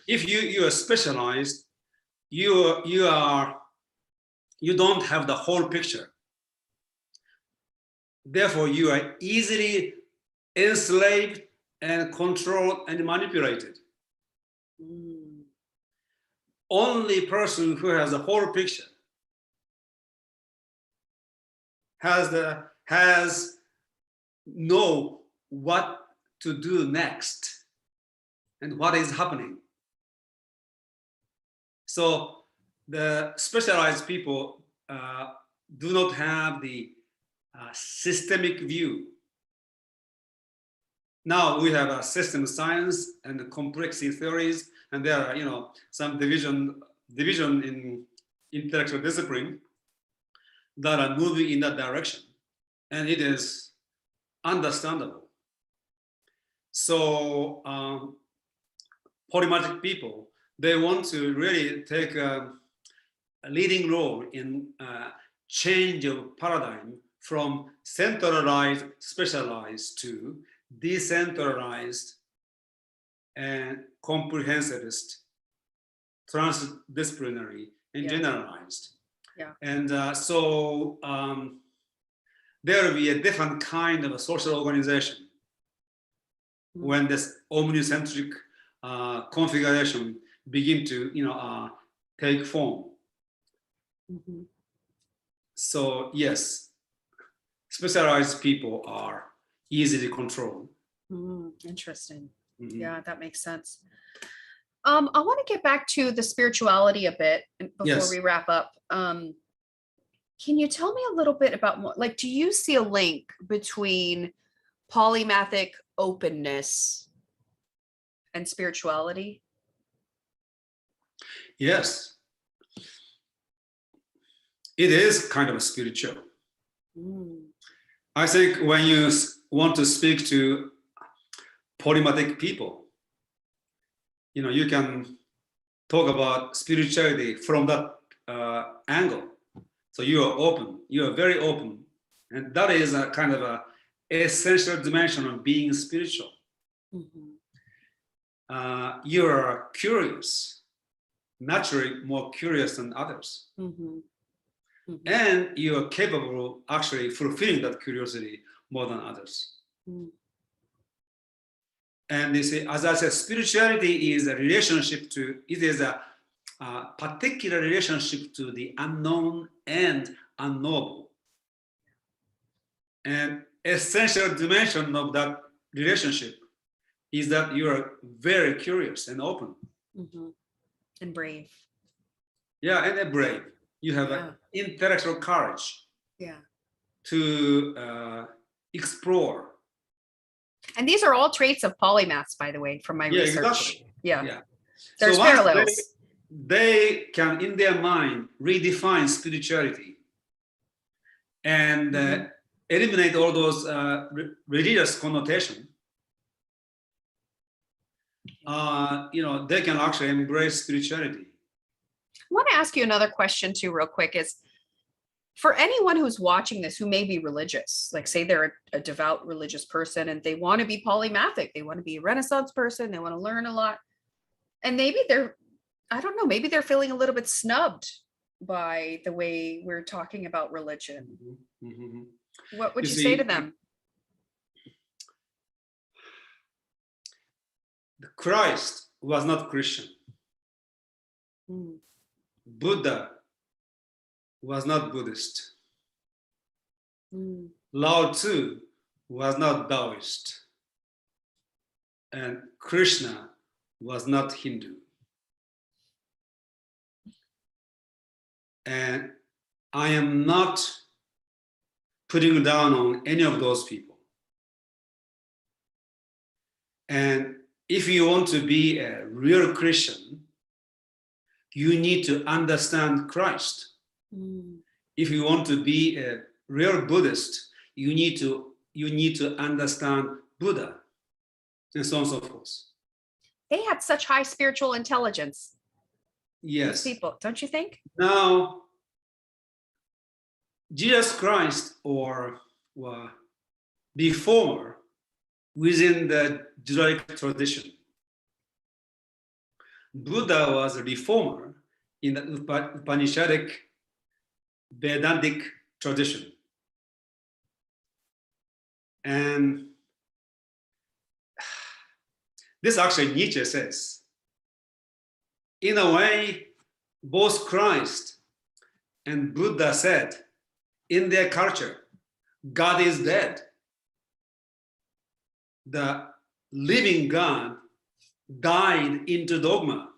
Speaker 2: if you are specialized, you don't have the whole picture. Therefore, you are easily enslaved and controlled and manipulated. Only person who has a whole picture know what to do next and what is happening. So the specialized people do not have the systemic view. Now we have a system science and complexity theories, and there are some division in intellectual discipline that are moving in that direction, and it is understandable. So polymath people, they want to really take a leading role in change of paradigm from centralized, specialized to decentralized and comprehensivist, transdisciplinary, and generalized.
Speaker 1: Yeah.
Speaker 2: And so there will be a different kind of a social organization when this omnicentric configuration begin to, take form. So yes, specialized people are easily controlled.
Speaker 1: Interesting. Yeah, that makes sense. I want to get back to the spirituality a bit before we wrap up. Can you tell me a little bit about more, like, do you see a link between polymathic openness and spirituality?
Speaker 2: Yes. It is kind of a spiritual. I think when you want to speak to polymathic people, you can talk about spirituality from that angle. So you are open, you are very open. And that is a kind of a essential dimension of being spiritual. You are curious, naturally more curious than others. And you are capable of actually fulfilling that curiosity more than others. And you see, as I said, spirituality is a relationship to, it is a particular relationship to the unknown and unknowable. And essential dimension of that relationship is that you are very curious and open.
Speaker 1: And brave.
Speaker 2: Yeah, and brave. You have an intellectual courage to explore. And
Speaker 1: these are all traits of polymaths, by the way, from my research.
Speaker 2: Exactly.
Speaker 1: Yeah. There's
Speaker 2: so
Speaker 1: parallels.
Speaker 2: They can, in their mind, redefine spirituality and eliminate all those religious connotation. They can actually embrace spirituality.
Speaker 1: I want to ask you another question too, real quick, is for anyone who's watching this who may be religious, like say they're a devout religious person and they want to be polymathic, they want to be a Renaissance person, they want to learn a lot, and maybe they're, I don't know, maybe they're feeling a little bit snubbed by the way we're talking about religion. What would you say to them?
Speaker 2: Christ was not Christian. Buddha was not Buddhist. Lao Tzu was not Taoist. And Krishna was not Hindu. And I am not putting down on any of those people. And if you want to be a real Christian, you need to understand Christ. If you want to be a real Buddhist, you need to understand Buddha, and so on and so forth.
Speaker 1: They had such high spiritual intelligence.
Speaker 2: Yes.
Speaker 1: These people, don't you think?
Speaker 2: Now, Jesus Christ or reformer within the Judaic tradition. Buddha was a reformer in the Upanishadic Vedantic tradition. And this actually Nietzsche says, in a way, both Christ and Buddha said, in their culture, God is dead. The living God died into dogma.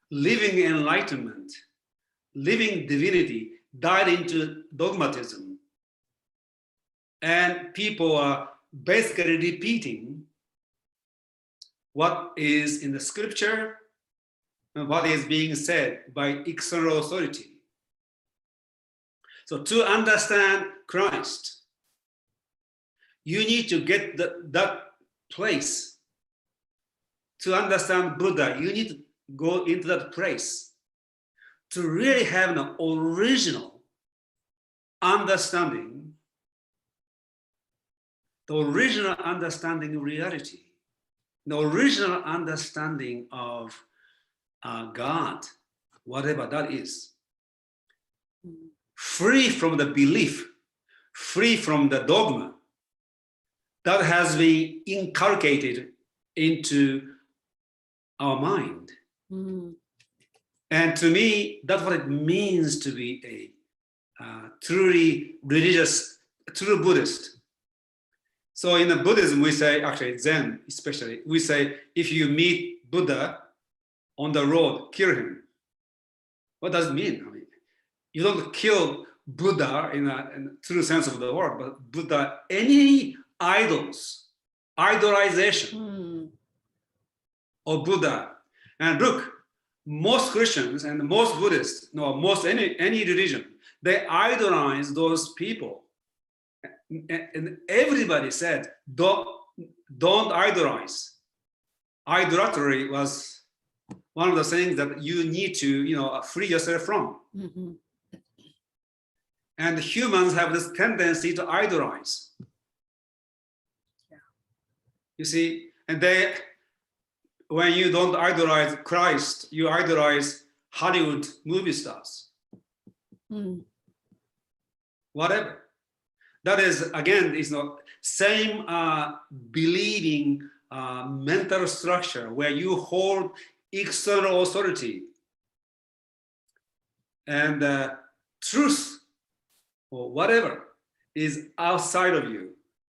Speaker 2: Living enlightenment, living divinity died into dogmatism. And people are basically repeating what is in the scripture what is being said by external authority. So to understand Christ, you need to get that place. To understand Buddha, you need to go into that place to really have an original understanding, the original understanding of reality, the original understanding of God, whatever that is. Free from the belief, free from the dogma that has been inculcated into our mind. And to me, that's what it means to be a truly religious, true Buddhist. So in the Buddhism, we say, actually Zen especially, we say, if you meet Buddha on the road, kill him. What does it mean? I mean, you don't kill Buddha in a true sense of the word, but Buddha, any idols, idolization of Buddha. And look, most Christians and most Buddhists, no, most any religion, they idolize those people. And everybody said, don't idolize. Idolatry was one of the things that you need to, free yourself from. And humans have this tendency to idolize. You see, and when you don't idolize Christ, you idolize Hollywood movie stars. Whatever. That is, again, is not same believing mental structure where you hold external authority and truth or whatever is outside of you.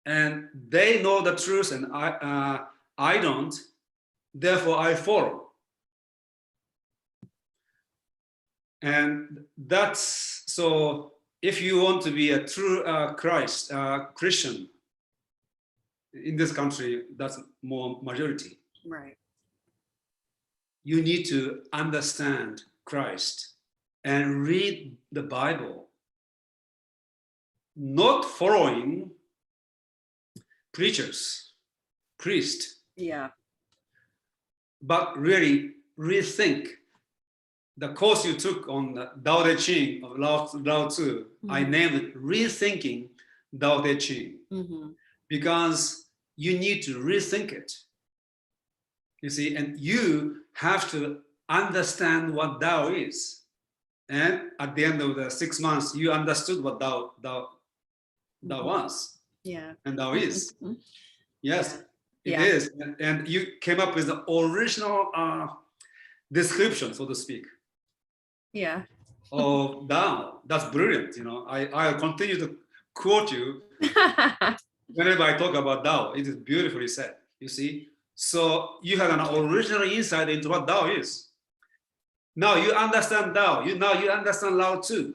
Speaker 2: And they know the truth and I don't, therefore I follow. And that's, so if you want to be a true Christian in this country, that's more majority.
Speaker 1: Right.
Speaker 2: You need to understand Christ and read the Bible, not following preachers, priests.
Speaker 1: Yeah.
Speaker 2: But really rethink the course you took on the Tao Te Ching of Lao Tzu. I named it Rethinking Tao Te Ching because you need to rethink it. You see, and you have to understand what Tao is. And at the end of the 6 months, you understood what Tao was.
Speaker 1: Yeah.
Speaker 2: And Tao is. Yes,
Speaker 1: Yeah.
Speaker 2: it is. And you came up with the original description, so to speak.
Speaker 1: Yeah.
Speaker 2: Of Tao. That's brilliant. I'll continue to quote you whenever I talk about Tao. It is beautifully said, you see. So you have an original insight into what Tao is. Now you understand Tao. Now you understand Lao Tzu.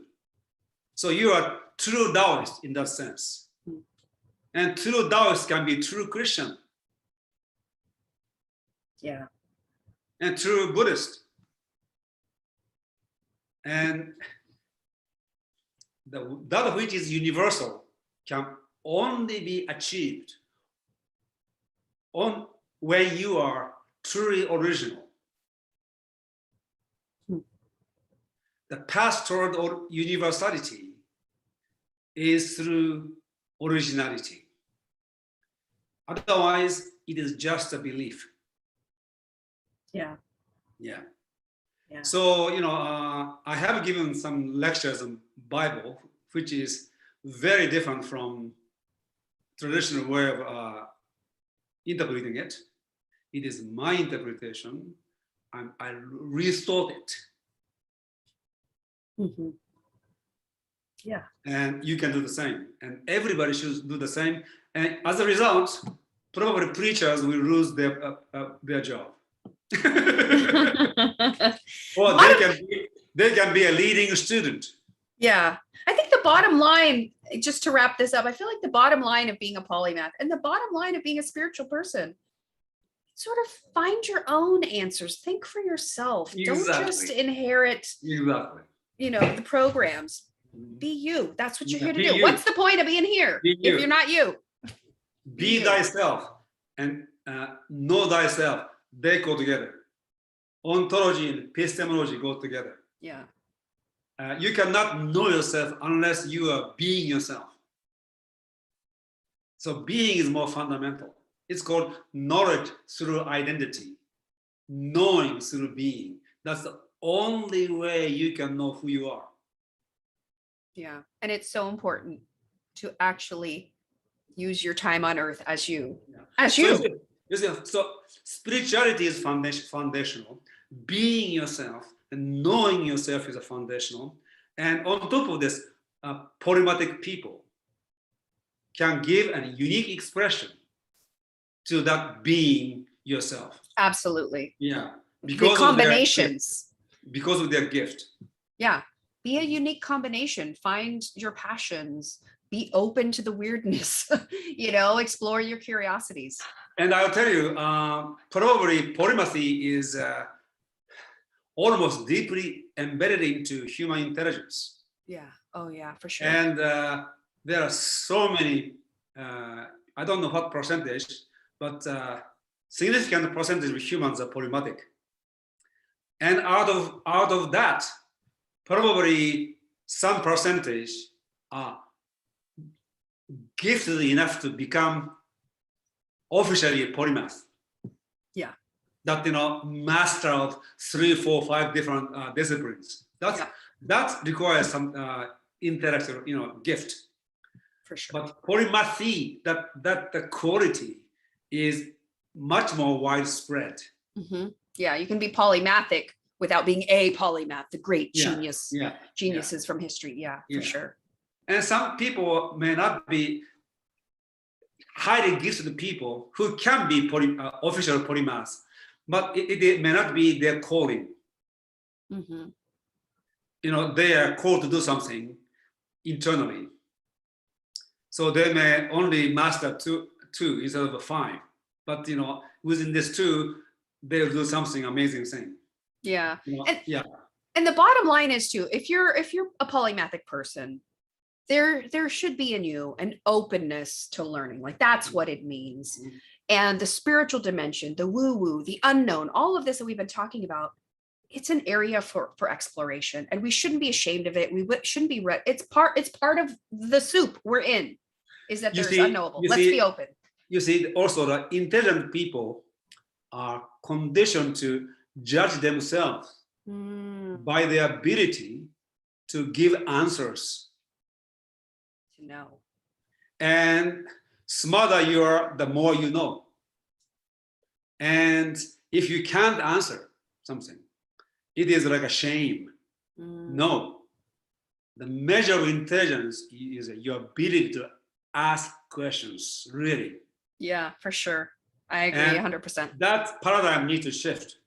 Speaker 2: So you are true Taoist in that sense. And true Taoist can be true Christian.
Speaker 1: Yeah.
Speaker 2: And true Buddhist. And that which is universal can only be achieved when you are truly original. The path toward universality is through originality. Otherwise, it is just a belief.
Speaker 1: Yeah.
Speaker 2: Yeah.
Speaker 1: Yeah.
Speaker 2: So, I have given some lectures on Bible, which is very different from traditional way of interpreting it. It is my interpretation, and I rethought it.
Speaker 1: Yeah.
Speaker 2: And you can do the same. And everybody should do the same. And as a result, probably preachers will lose their job. Or they can be a leading student.
Speaker 1: Yeah. I think the bottom line, just to wrap this up, I feel like the bottom line of being a polymath and the bottom line of being a spiritual person sort of find your own answers. Think for yourself. Don't just
Speaker 2: Exactly.
Speaker 1: inherit,
Speaker 2: Exactly.
Speaker 1: the programs. Be you. That's what you're
Speaker 2: Yeah,
Speaker 1: here to
Speaker 2: be
Speaker 1: do.
Speaker 2: you.
Speaker 1: What's the point of being here
Speaker 2: Be
Speaker 1: if
Speaker 2: you.
Speaker 1: you're not you?
Speaker 2: Be
Speaker 1: you.
Speaker 2: thyself and know thyself. They go together. Ontology and epistemology go together.
Speaker 1: Yeah.
Speaker 2: You cannot know yourself unless you are being yourself. So being is more fundamental. It's called knowledge through identity, knowing through being. That's the only way you can know who you are.
Speaker 1: Yeah. And it's so important to actually use your time on earth as you.
Speaker 2: Yeah.
Speaker 1: As you.
Speaker 2: So spirituality is foundational. Being yourself and knowing yourself is a foundational. And on top of this, polymathic people can give a unique expression to that being yourself.
Speaker 1: Absolutely.
Speaker 2: Yeah.
Speaker 1: The combinations.
Speaker 2: Because of their gift.
Speaker 1: Yeah. Be a unique combination. Find your passions. Be open to the weirdness. Explore your curiosities.
Speaker 2: And I'll tell you, probably polymathy is almost deeply embedded into human intelligence.
Speaker 1: Yeah. Oh, yeah, for sure.
Speaker 2: And there are so many, I don't know what percentage, but significant percentage of humans are polymathic. And out of that, probably some percentage are gifted enough to become officially a polymath.
Speaker 1: Yeah.
Speaker 2: That master of 3, 4, 5 different disciplines. That requires some intellectual gift.
Speaker 1: For sure.
Speaker 2: But polymathy, that the quality is much more widespread.
Speaker 1: Mm-hmm. Yeah, you can be polymathic without being a polymath, the great geniuses from history. Yeah, for sure.
Speaker 2: And some people may not be highly gifted people who can be official polymaths, but it may not be their calling.
Speaker 1: Mm-hmm.
Speaker 2: They are called to do something internally. So they may only master two instead of 5. But within this 2, they'll do something amazing thing.
Speaker 1: Yeah. And the bottom line is too, if you're a polymathic person, there should be in you an openness to learning. Like that's what it means. Mm-hmm. And the spiritual dimension, the woo-woo, the unknown, all of this that we've been talking about, it's an area for exploration, and we shouldn't be ashamed of it. We shouldn't be it's part of the soup we're in, is that there's unknowable. Let's be open.
Speaker 2: You see, also the intelligent people are conditioned to judge themselves by their ability to give answers.
Speaker 1: To know.
Speaker 2: And smarter you are, the more you know. And if you can't answer something, it is like a shame. No. The measure of intelligence is your ability to ask questions, really.
Speaker 1: Yeah, for sure. I agree 100%.
Speaker 2: That paradigm needs to shift.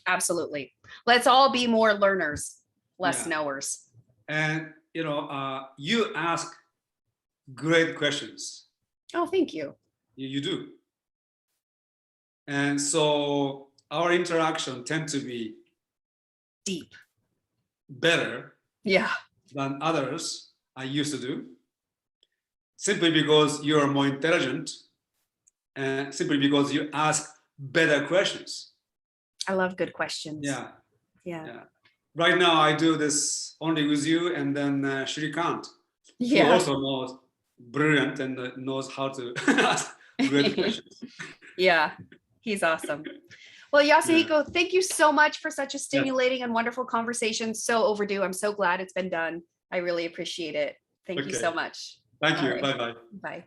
Speaker 1: Absolutely. Let's all be more learners, less knowers.
Speaker 2: And, you ask great questions.
Speaker 1: Oh, thank you.
Speaker 2: You do. And so our interaction tends to be
Speaker 1: deep,
Speaker 2: better than others I used to do, simply because you're more intelligent and simply because you ask better questions.
Speaker 1: I love good questions.
Speaker 2: Yeah. Right now I do this only with you and then Shrikant, who also knows brilliant and knows how to ask great questions.
Speaker 1: Yeah, he's awesome. Well, Yasuhiko, thank you so much for such a stimulating and wonderful conversation. So overdue. I'm so glad it's been done. I really appreciate it. Thank you so much.
Speaker 2: Thank you. Bye-bye.
Speaker 1: Bye.